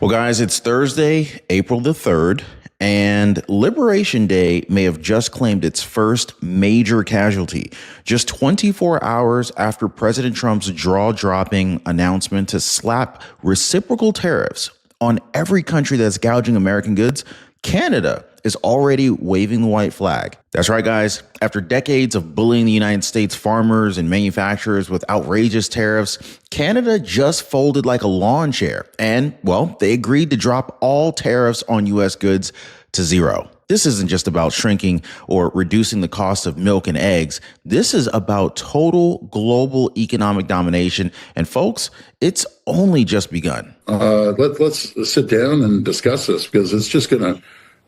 Well, guys, it's Thursday, April the 3rd, and Liberation Day may have just claimed its first major casualty, just 24 hours after President Trump's jaw-dropping announcement to slap reciprocal tariffs on every country that's gouging American goods. Canada is already waving the white flag. That's right, guys. After decades of bullying the United States farmers and manufacturers with outrageous tariffs, Canada just folded like a lawn chair. And, well, they agreed to drop all tariffs on U.S. goods to zero. This isn't just about shrinking or reducing the cost of milk and eggs. This is about total global economic domination. And folks, it's only just begun. Let's sit down and discuss this, because it's just going to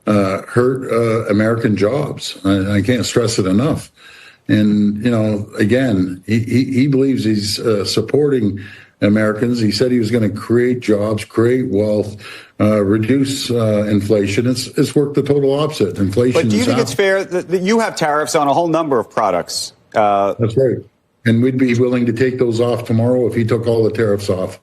hurt American jobs. I can't stress it enough. And, you know, again, he believes he's supporting Americans. He said he was going to create jobs, create wealth, reduce inflation. It's worked the total opposite. Inflation. But do you think it's fair that you have tariffs on a whole number of products? That's right. And we'd be willing to take those off tomorrow if he took all the tariffs off.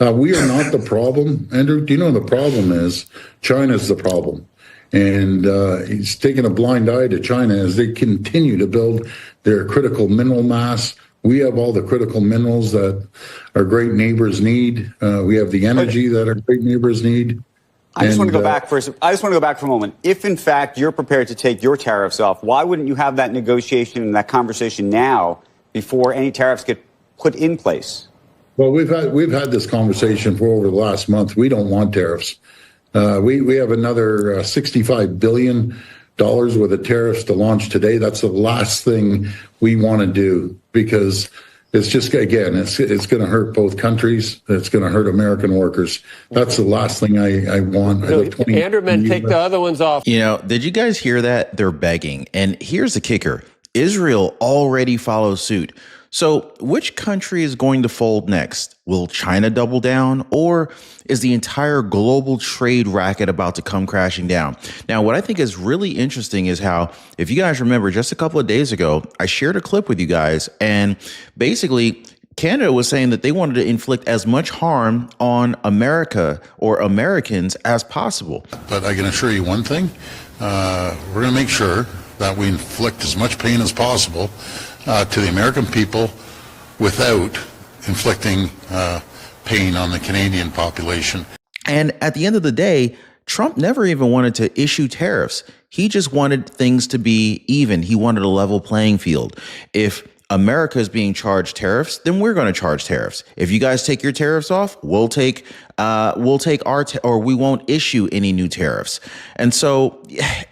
We are not the problem, Andrew. Do you know the problem is? China's the problem. And he's taking a blind eye to China as they continue to build their critical mineral mass. We have all the critical minerals that our great neighbors need. We have the energy that our great neighbors need. I just want to go back for a moment. If, in fact, you're prepared to take your tariffs off, why wouldn't you have that negotiation and that conversation now before any tariffs get put in place? Well, we've had this conversation for over the last month. We don't want tariffs. We have another $65 billion worth of tariffs to launch today. That's the last thing we want to do, because it's just, again, it's going to hurt both countries. It's going to hurt American workers. That's the last thing I want. Anderman, take the other ones off. You know, did you guys hear that? They're begging. And here's the kicker. Israel already follows suit. So which country is going to fold next? Will China double down, or is the entire global trade racket about to come crashing down? Now, what I think is really interesting is how, if you guys remember, just a couple of days ago, I shared a clip with you guys, and basically Canada was saying that they wanted to inflict as much harm on America or Americans as possible. But I can assure you one thing, we're going to make sure that we inflict as much pain as possible to the American people without inflicting pain on the Canadian population. And at the end of the day, Trump never even wanted to issue tariffs. He just wanted things to be even. He wanted a level playing field. If America is being charged tariffs, then we're going to charge tariffs. If you guys take your tariffs off, we'll take our or we won't issue any new tariffs. And so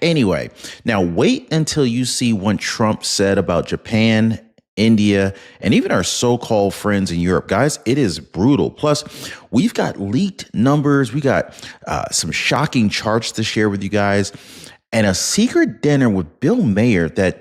anyway, now wait until you see what Trump said about Japan, India, and even our so-called friends in Europe. Guys, it is brutal. Plus, we've got leaked numbers. We got some shocking charts to share with you guys, and a secret dinner with Bill Maher that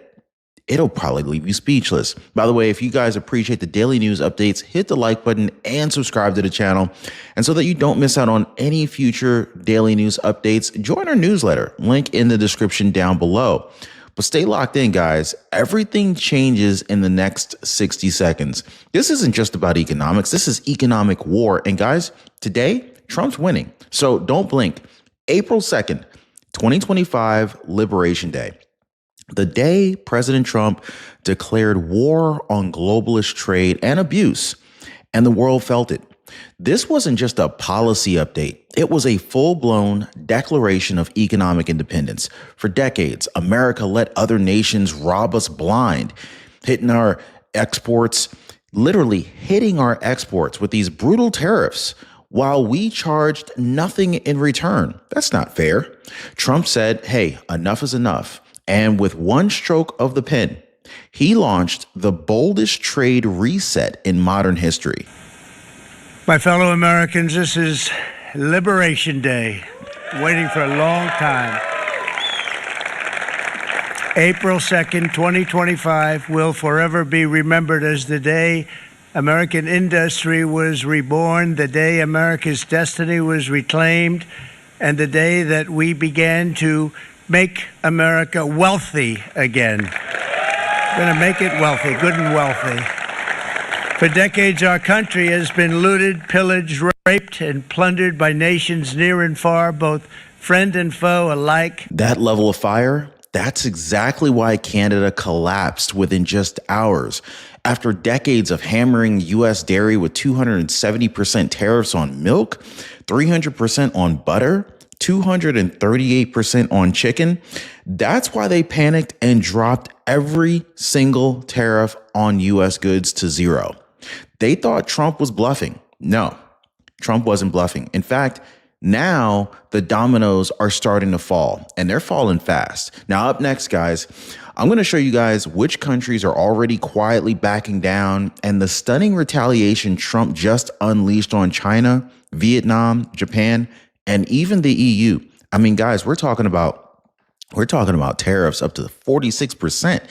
it'll probably leave you speechless. By the way, if you guys appreciate the daily news updates, hit the like button and subscribe to the channel. And so that you don't miss out on any future daily news updates, join our newsletter, link in the description down below. But stay locked in, guys. Everything changes in the next 60 seconds. This isn't just about economics. This is economic war. And guys, today, Trump's winning. So don't blink. April 2nd, 2025, Liberation Day. The day President Trump declared war on globalist trade and abuse, and the world felt it. This wasn't just a policy update. It was a full-blown declaration of economic independence. For decades, America let other nations rob us blind, hitting our exports, literally hitting our exports with these brutal tariffs, while we charged nothing in return. That's not fair. Trump said, hey, enough is enough. And with one stroke of the pen, he launched the boldest trade reset in modern history. My fellow Americans, this is Liberation Day, waiting for a long time. April 2nd, 2025 will forever be remembered as the day American industry was reborn, the day America's destiny was reclaimed, and the day that we began to make America wealthy again. We're going to make it wealthy, good and wealthy. For decades, our country has been looted, pillaged, raped and plundered by nations near and far, both friend and foe alike. That level of fire, that's exactly why Canada collapsed within just hours. After decades of hammering U.S. dairy with 270% tariffs on milk, 300% on butter, 238% on chicken, that's why they panicked and dropped every single tariff on U.S. goods to zero. They thought Trump was bluffing. No, Trump wasn't bluffing. In fact, now the dominoes are starting to fall, and they're falling fast. Now, up next, guys, I'm going to show you guys which countries are already quietly backing down and the stunning retaliation Trump just unleashed on China, Vietnam, Japan, and even the EU. I mean, guys, we're talking about tariffs up to 46%,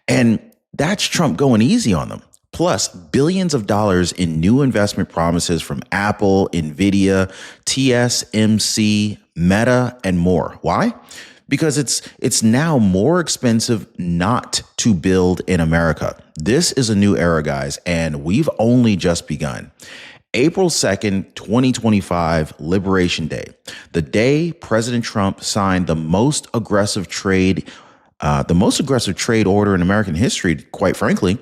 and that's Trump going easy on them. Plus, billions of dollars in new investment promises from Apple, Nvidia, TSMC, Meta, and more. Why? Because it's now more expensive not to build in America. This is a new era, guys, and we've only just begun. April 2nd, 2025, Liberation Day, the day President Trump signed the most aggressive trade order in American history, quite frankly,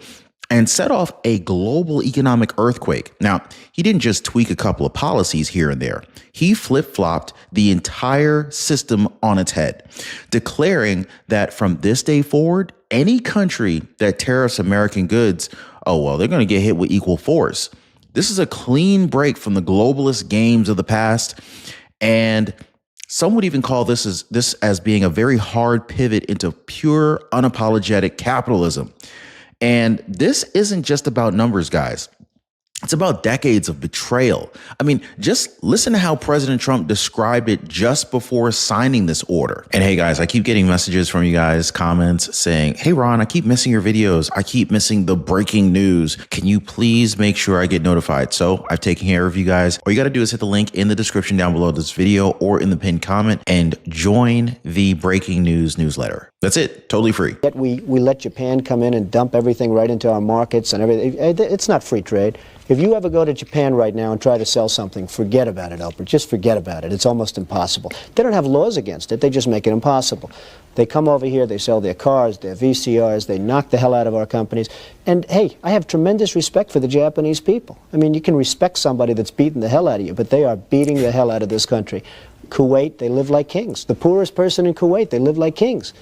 and set off a global economic earthquake. Now, he didn't just tweak a couple of policies here and there. He flip-flopped the entire system on its head, declaring that from this day forward, any country that tariffs American goods, they're going to get hit with equal force. This is a clean break from the globalist games of the past, and some would even call this as being a very hard pivot into pure, unapologetic capitalism. And this isn't just about numbers, guys. It's about decades of betrayal. I mean, just listen to how President Trump described it just before signing this order. And hey, guys, I keep getting messages from you guys, comments saying, hey, Ron, I keep missing your videos. I keep missing the breaking news. Can you please make sure I get notified? So I've taken care of you guys. All you got to do is hit the link in the description down below this video or in the pinned comment and join the breaking news newsletter. That's it. Totally free. Yet we let Japan come in and dump everything right into our markets and everything. It's not free trade. If you ever go to Japan right now and try to sell something, forget about it, Albert. Just forget about it. It's almost impossible. They don't have laws against it. They just make it impossible. They come over here, they sell their cars, their VCRs, they knock the hell out of our companies. And hey, I have tremendous respect for the Japanese people. I mean, you can respect somebody that's beating the hell out of you, but they are beating the hell out of this country. Kuwait, they live like kings. The poorest person in Kuwait, they live like kings.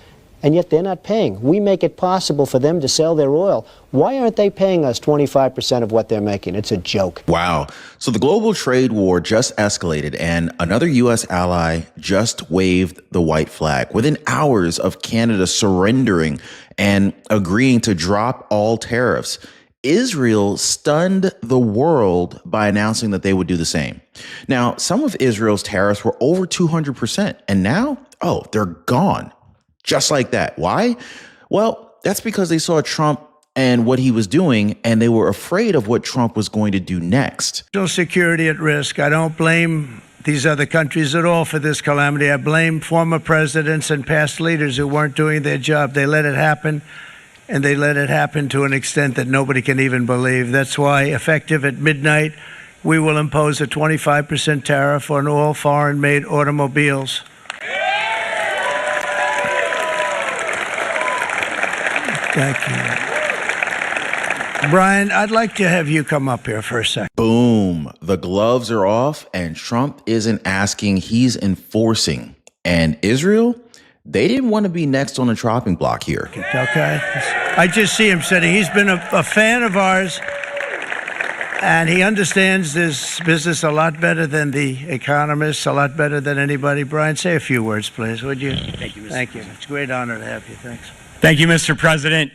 And yet they're not paying. We make it possible for them to sell their oil. Why aren't they paying us 25% of what they're making? It's a joke. Wow. So the global trade war just escalated, and another U.S. ally just waved the white flag within hours of Canada surrendering and agreeing to drop all tariffs. Israel stunned the world by announcing that they would do the same. Now, some of Israel's tariffs were over 200%, and now, they're gone. Just like that. Why? Well, that's because they saw Trump and what he was doing, and they were afraid of what Trump was going to do next. National security at risk. I don't blame these other countries at all for this calamity. I blame former presidents and past leaders who weren't doing their job. They let it happen, and they let it happen to an extent that nobody can even believe. That's why, effective at midnight, we will impose a 25% tariff on all foreign-made automobiles. Thank you. Brian, I'd like to have you come up here for a second. Boom. The gloves are off, and Trump isn't asking, he's enforcing. And Israel, they didn't want to be next on the chopping block here. Okay. I just see him sitting. He's been a fan of ours, and he understands this business a lot better than the economists, a lot better than anybody. Brian, say a few words, please, would you? Thank you, Mr. Thank you. President. It's a great honor to have you. Thanks. Thank you, Mr. President.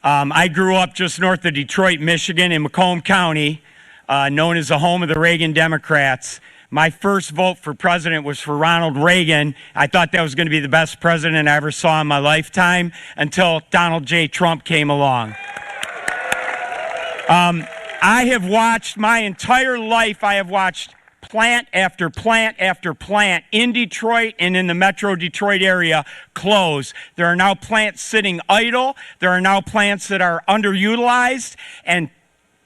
I grew up just north of Detroit, Michigan, in Macomb County, known as the home of the Reagan Democrats. My first vote for president was for Ronald Reagan. I thought that was going to be the best president I ever saw in my lifetime until Donald J. Trump came along. I have watched my entire life, I have watched plant after plant after plant in Detroit and in the metro Detroit area close. There are now plants sitting idle. There are now plants that are underutilized. And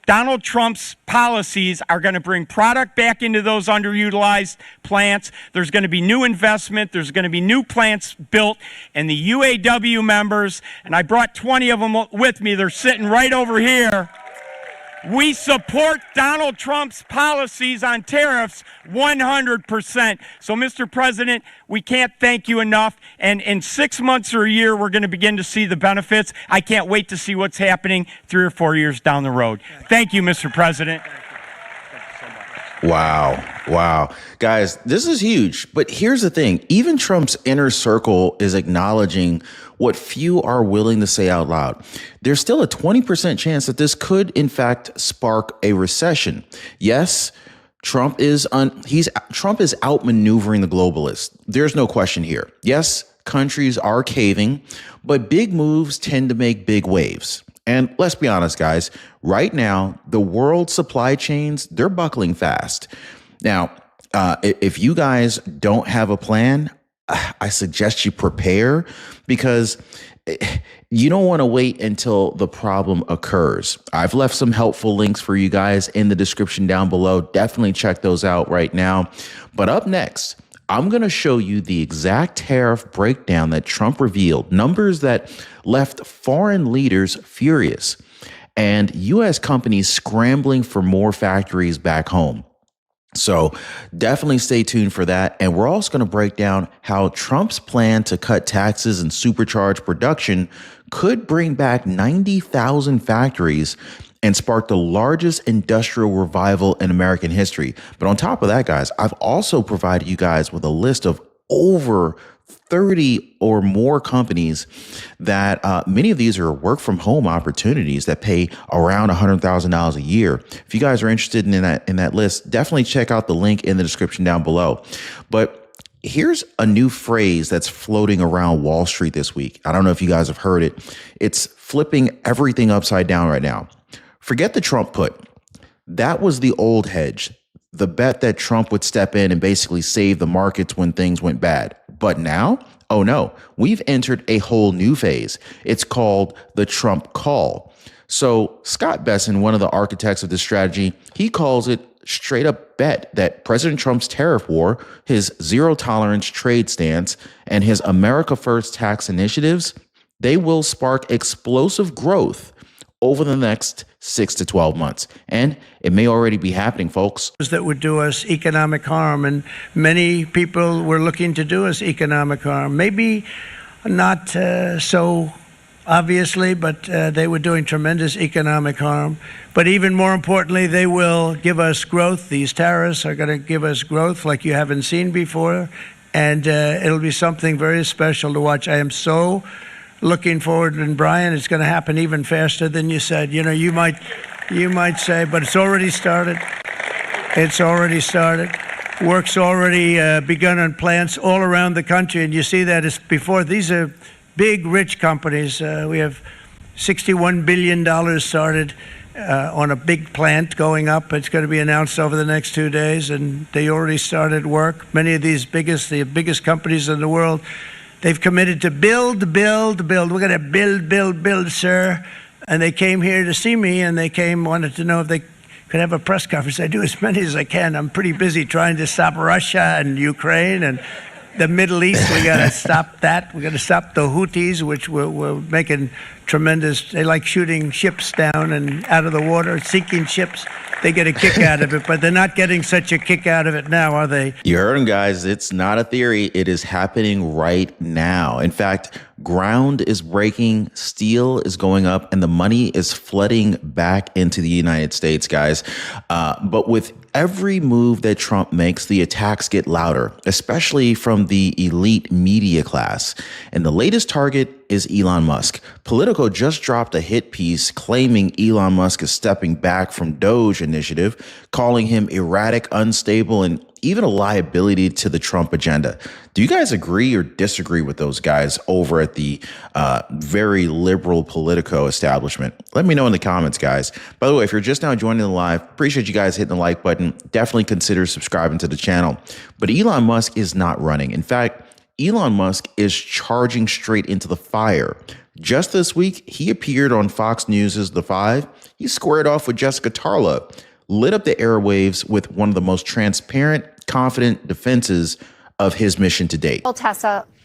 Donald Trump's policies are going to bring product back into those underutilized plants. There's going to be new investment. There's going to be new plants built. And the UAW members, and I brought 20 of them with me, they're sitting right over here. We support Donald Trump's policies on tariffs 100%. So, Mr. President, we can't thank you enough. And in 6 months or a year, we're going to begin to see the benefits. I can't wait to see what's happening 3 or 4 years down the road. Thank you, Mr. President. Wow. Wow. Guys, this is huge. But here's the thing. Even Trump's inner circle is acknowledging what few are willing to say out loud. There's still a 20% chance that this could, in fact, spark a recession. Yes, Trump is outmaneuvering the globalists. There's no question here. Yes, countries are caving, but big moves tend to make big waves. And let's be honest, guys, right now, the world supply chains, they're buckling fast. Now, if you guys don't have a plan, I suggest you prepare, because you don't want to wait until the problem occurs. I've left some helpful links for you guys in the description down below. Definitely check those out right now. But up next, I'm going to show you the exact tariff breakdown that Trump revealed, numbers that left foreign leaders furious, and U.S. companies scrambling for more factories back home. So definitely stay tuned for that. And we're also going to break down how Trump's plan to cut taxes and supercharge production could bring back 90,000 factories and spark the largest industrial revival in American history. But on top of that, guys, I've also provided you guys with a list of over 30 or more companies that many of these are work from home opportunities that pay around $100,000 a year. If you guys are interested in that list, definitely check out the link in the description down below. But here's a new phrase that's floating around Wall Street this week. I don't know if you guys have heard it. It's flipping everything upside down right now. Forget the Trump put. That was the old hedge, the bet that Trump would step in and basically save the markets when things went bad. But now, oh no, we've entered a whole new phase. It's called the Trump call. So Scott Besson, one of the architects of this strategy, he calls it straight up bet that President Trump's tariff war, his zero tolerance trade stance, and his America First tax initiatives, they will spark explosive growth over the next 6 to 12 months. And it may already be happening, folks. That would do us economic harm, and many people were looking to do us economic harm. Maybe not so obviously, but they were doing tremendous economic harm. But even more importantly, they will give us growth. These tariffs are going to give us growth like you haven't seen before, and it'll be something very special to watch. I am so looking forward, and Brian, it's going to happen even faster than you said. You know, you might say, but it's already started. It's already started. Work's already begun on plants all around the country, and you see that as before. These are big, rich companies. We have $61 billion started on a big plant going up. It's going to be announced over the next 2 days, and they already started work. Many of these the biggest companies in the world, they've committed to build. We're going to build, sir. And they came here to see me, and wanted to know if they could have a press conference. I do as many as I can. I'm pretty busy trying to stop Russia and Ukraine and the Middle East. We got to stop that. We got to stop the Houthis, which we're making tremendous. They like shooting ships down and out of the water, sinking ships. They get a kick out of it, but they're not getting such a kick out of it now, are they? You heard him, guys. It's not a theory. It is happening right now. In fact, ground is breaking, steel is going up, and the money is flooding back into the United States, guys. But with every move that Trump makes, the attacks get louder, especially from the elite media class. And the latest target is Elon Musk. Politico just dropped a hit piece claiming Elon Musk is stepping back from Doge initiative, calling him erratic, unstable, and even a liability to the Trump agenda. Do you guys agree or disagree with those guys over at the very liberal Politico establishment? Let me know in the comments, guys. By the way, if you're just now joining the live, appreciate you guys hitting the like button. Definitely consider subscribing to the channel. But Elon Musk is not running. In fact, Elon Musk is charging straight into the fire. Just this week, he appeared on Fox News' The Five. he squared off with Jessica Tarlov, lit up the airwaves with one of the most transparent, confident defenses of his mission to date.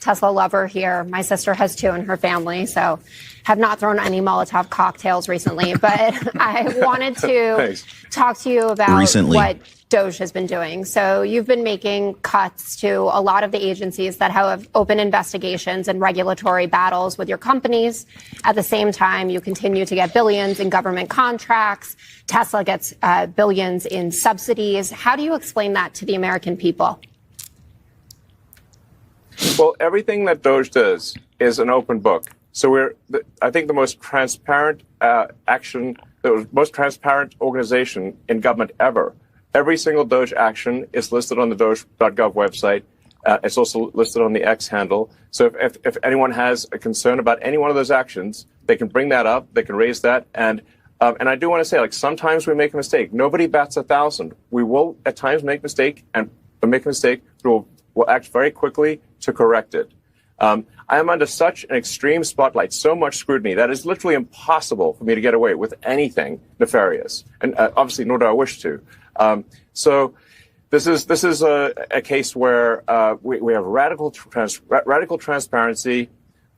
Tesla lover here. My sister has 2 in her family, so have not thrown any Molotov cocktails recently. But I wanted to talk to you about what Doge has been doing. So you've been making cuts to a lot of the agencies that have open investigations and regulatory battles with your companies. At the same time, you continue to get billions in government contracts. Tesla gets billions in subsidies. How do you explain that to the American people? Well, everything that Doge does is an open book. So I think the most transparent the most transparent organization in government ever. Every single Doge action is listed on the Doge.gov website. It's also listed on the X handle. So if anyone has a concern about any one of those actions, they can bring that up. They can raise that. And I do want to say, like, sometimes we make a mistake. Nobody bats 1,000. We will at times make a mistake, and make a mistake. We'll act very quickly to correct it. I am under such an extreme spotlight, so much scrutiny, that it's literally impossible for me to get away with anything nefarious. And obviously, nor do I wish to. So this is a case where we have radical transparency.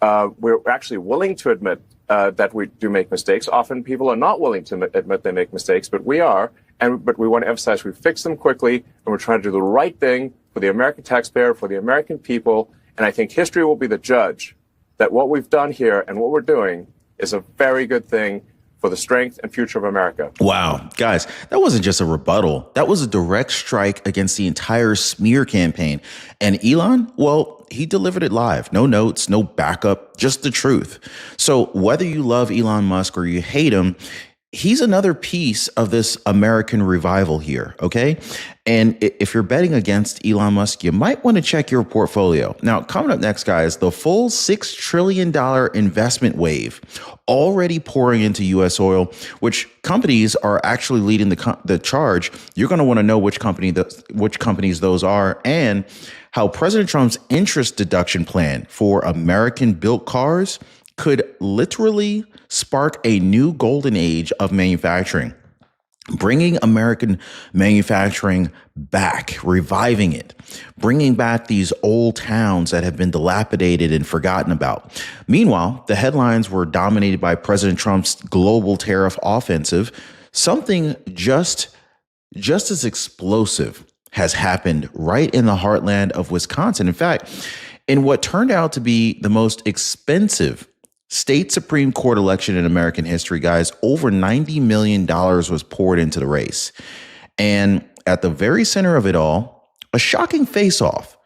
We're actually willing to admit that we do make mistakes. Often people are not willing to admit they make mistakes, but we are. But we want to emphasize we fix them quickly, and we're trying to do the right thing for the American taxpayer, for the American people. And I think history will be the judge that what we've done here and what we're doing is a very good thing for the strength and future of America. Wow. Guys, that wasn't just a rebuttal. That was a direct strike against the entire smear campaign. And Elon, well, he delivered it live. No notes, no backup, just the truth. So whether you love Elon Musk or you hate him, he's another piece of this American revival here, okay? And if you're betting against Elon Musk, you might want to check your portfolio. Now, coming up next, guys, the full $6 trillion investment wave already pouring into U.S. oil, which companies are actually leading the charge. You're going to want to know which companies those are, and how President Trump's interest deduction plan for American-built cars could literally spark a new golden age of manufacturing, bringing American manufacturing back, reviving it, bringing back these old towns that have been dilapidated and forgotten about. Meanwhile, the headlines were dominated by President Trump's global tariff offensive. Something just as explosive has happened right in the heartland of Wisconsin. In fact, in what turned out to be the most expensive state Supreme Court election in American history, guys, over $90 million was poured into the race. And at the very center of it all, a shocking face-off.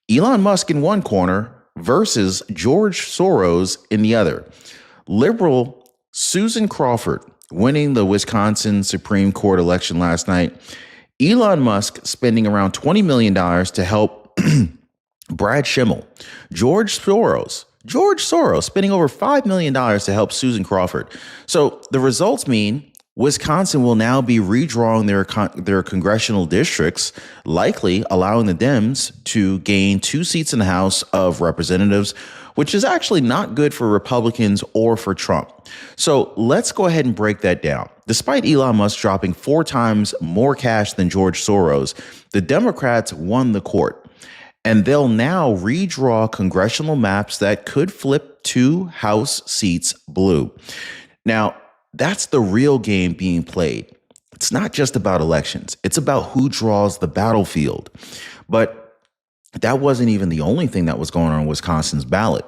Elon Musk in one corner versus George Soros in the other. Liberal Susan Crawford winning the Wisconsin Supreme Court election last night. Elon Musk spending around $20 million to help Brad Schimmel. George Soros spending over $5 million to help Susan Crawford. So the results mean Wisconsin will now be redrawing their congressional districts, likely allowing the Dems to gain 2 seats in the House of Representatives, which is actually not good for Republicans or for Trump. So let's go ahead and break that down. Despite Elon Musk dropping 4 times more cash than George Soros, the Democrats won the court. And they'll now redraw congressional maps that could flip 2 House seats blue. Now, that's the real game being played. It's not just about elections. It's about who draws the battlefield. But that wasn't even the only thing that was going on Wisconsin's ballot.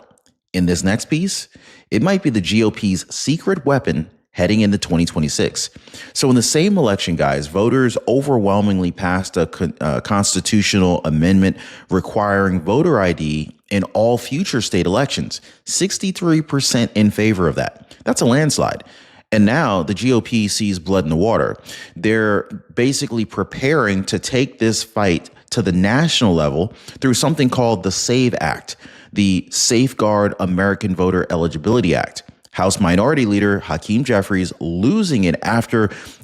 In this next piece, it might be the GOP's secret weapon heading into 2026. So in the same election, guys, voters overwhelmingly passed a constitutional amendment requiring voter ID in all future state elections. 63% in favor of that. That's a landslide. And now the GOP sees blood in the water. They're basically preparing to take this fight to the national level through something called the SAVE Act, the Safeguard American Voter Eligibility Act. House Minority Leader Hakeem Jeffries losing it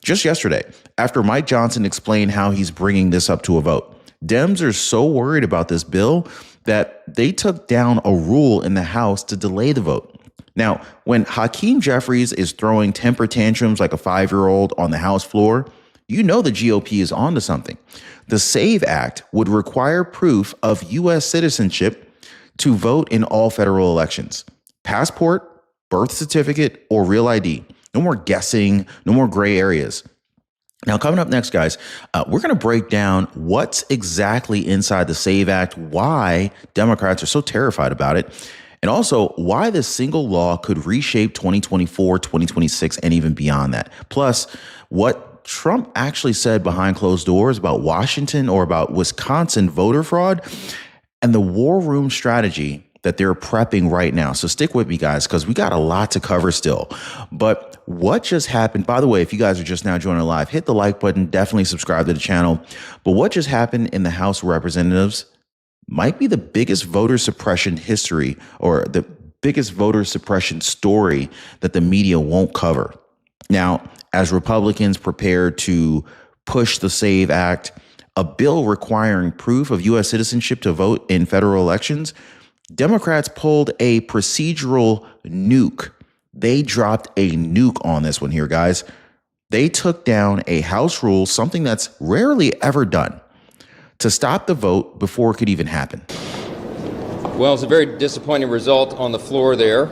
just yesterday, after Mike Johnson explained how he's bringing this up to a vote. Dems are so worried about this bill that they took down a rule in the House to delay the vote. Now, when Hakeem Jeffries is throwing temper tantrums like a 5-year-old on the House floor, you know the GOP is onto something. The SAVE Act would require proof of U.S. citizenship to vote in all federal elections. Passport, birth certificate, or real ID. No more guessing, no more gray areas. Now, coming up next, guys, we're going to break down what's exactly inside the SAVE Act, why Democrats are so terrified about it, and also why this single law could reshape 2024, 2026, and even beyond that. Plus, what Trump actually said behind closed doors about Washington or about Wisconsin voter fraud and the war room strategy that they're prepping right now. So stick with me, guys, because we got a lot to cover still. But what just happened, by the way, if you guys are just now joining live, hit the like button, definitely subscribe to the channel. But what just happened in the House of Representatives might be the biggest voter suppression history or the biggest voter suppression story that the media won't cover. Now, as Republicans prepare to push the SAVE Act, a bill requiring proof of U.S. citizenship to vote in federal elections, Democrats pulled a procedural nuke. They dropped a nuke on this one here, guys. They took down a House rule, something that's rarely ever done, to stop the vote before it could even happen. Well, it's a very disappointing result on the floor there.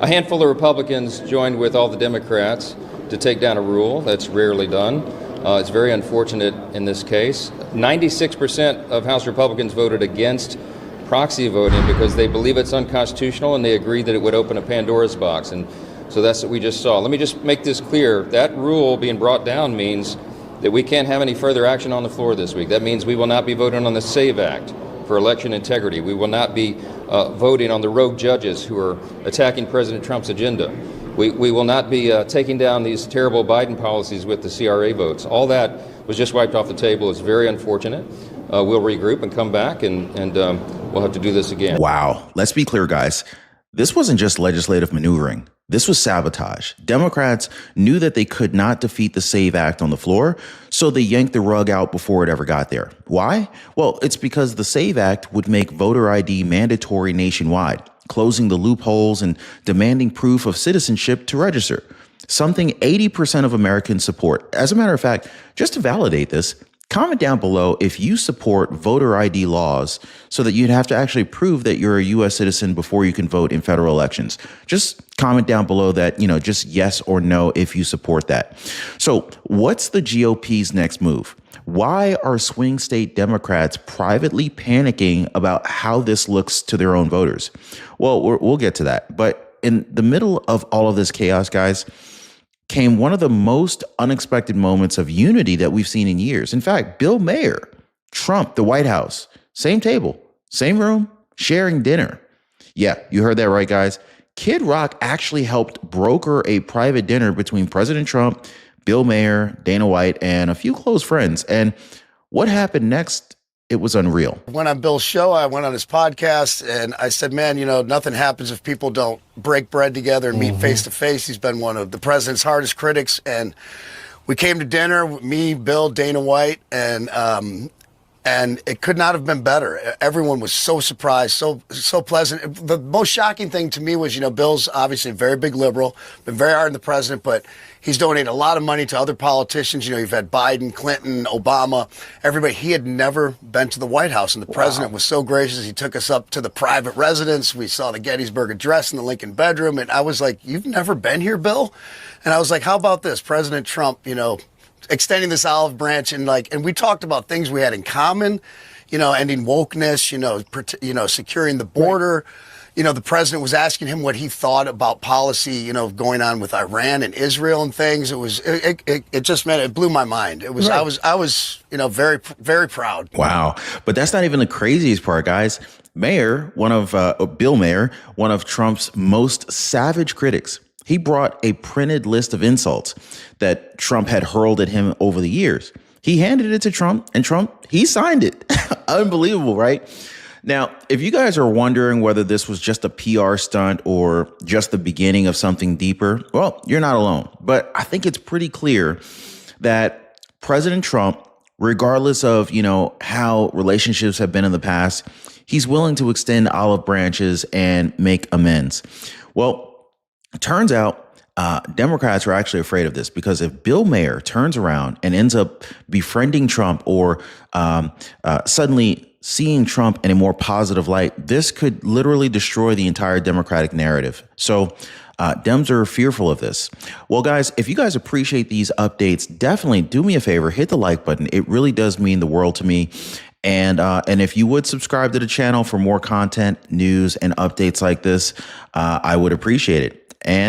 A handful of Republicans joined with all the Democrats to take down a rule that's rarely done. It's very unfortunate in this case. 96% of House Republicans voted against proxy voting because they believe it's unconstitutional and they agree that it would open a Pandora's box. And so that's what we just saw. Let me just make this clear. That rule being brought down means that we can't have any further action on the floor this week. That means we will not be voting on the SAVE Act for election integrity. We will not be voting on the rogue judges who are attacking President Trump's agenda. We will not be taking down these terrible Biden policies with the CRA votes. All that was just wiped off the table. It's very unfortunate. We'll regroup and come back, and we'll have to do this again. Wow. Let's be clear, guys. This wasn't just legislative maneuvering. This was sabotage. Democrats knew that they could not defeat the SAVE Act on the floor, so they yanked the rug out before it ever got there. Why? Well, it's because the SAVE Act would make voter ID mandatory nationwide, closing the loopholes and demanding proof of citizenship to register, something 80% of Americans support. As a matter of fact, just to validate this, comment down below if you support voter ID laws so that you'd have to actually prove that you're a U.S. citizen before you can vote in federal elections. Just comment down below that, just yes or no if you support that. So what's the GOP's next move? Why are swing state Democrats privately panicking about how this looks to their own voters? Well, we'll get to that. But in the middle of all of this chaos, guys, came one of the most unexpected moments of unity that we've seen in years. In fact, Bill Maher, Trump, the White House, same table, same room, sharing dinner. Yeah, you heard that right, guys. Kid Rock actually helped broker a private dinner between President Trump, Bill Maher, Dana White, and a few close friends. And what happened next? It was unreal. I went on Bill's show. I went on his podcast, and I said, man, nothing happens if people don't break bread together and meet face to face. He's been one of the president's hardest critics. And we came to dinner, me, Bill, Dana White, and it could not have been better. Everyone was so surprised, so pleasant. The most shocking thing to me was, Bill's obviously a very big liberal, been very hard on the president, but he's donated a lot of money to other politicians. You've had Biden, Clinton, Obama, everybody. He had never been to the White House, and the president was so gracious. He took us up to the private residence. We saw the Gettysburg Address in the Lincoln bedroom, and I was like, you've never been here, Bill? And I was like, how about this? President Trump, extending this olive branch, and we talked about things we had in common, ending wokeness, securing the border. The president was asking him what he thought about policy, going on with Iran and Israel and things. It just meant, it blew my mind. It was, right. I was, very, very proud. Wow. But that's not even the craziest part, guys. Bill Maher, one of Trump's most savage critics, he brought a printed list of insults that Trump had hurled at him over the years. He handed it to Trump, and Trump, he signed it. Unbelievable, right? Now, if you guys are wondering whether this was just a PR stunt or just the beginning of something deeper, well, you're not alone. But I think it's pretty clear that President Trump regardless of, how relationships have been in the past, he's willing to extend olive branches and make amends. Well, it turns out Democrats are actually afraid of this, because if Bill Maher turns around and ends up befriending Trump or suddenly seeing Trump in a more positive light, this could literally destroy the entire Democratic narrative. So Dems are fearful of this. Well, guys, if you guys appreciate these updates, definitely do me a favor, hit the like button. It really does mean the world to me. And if you would subscribe to the channel for more content, news, and updates like this, I would appreciate it. And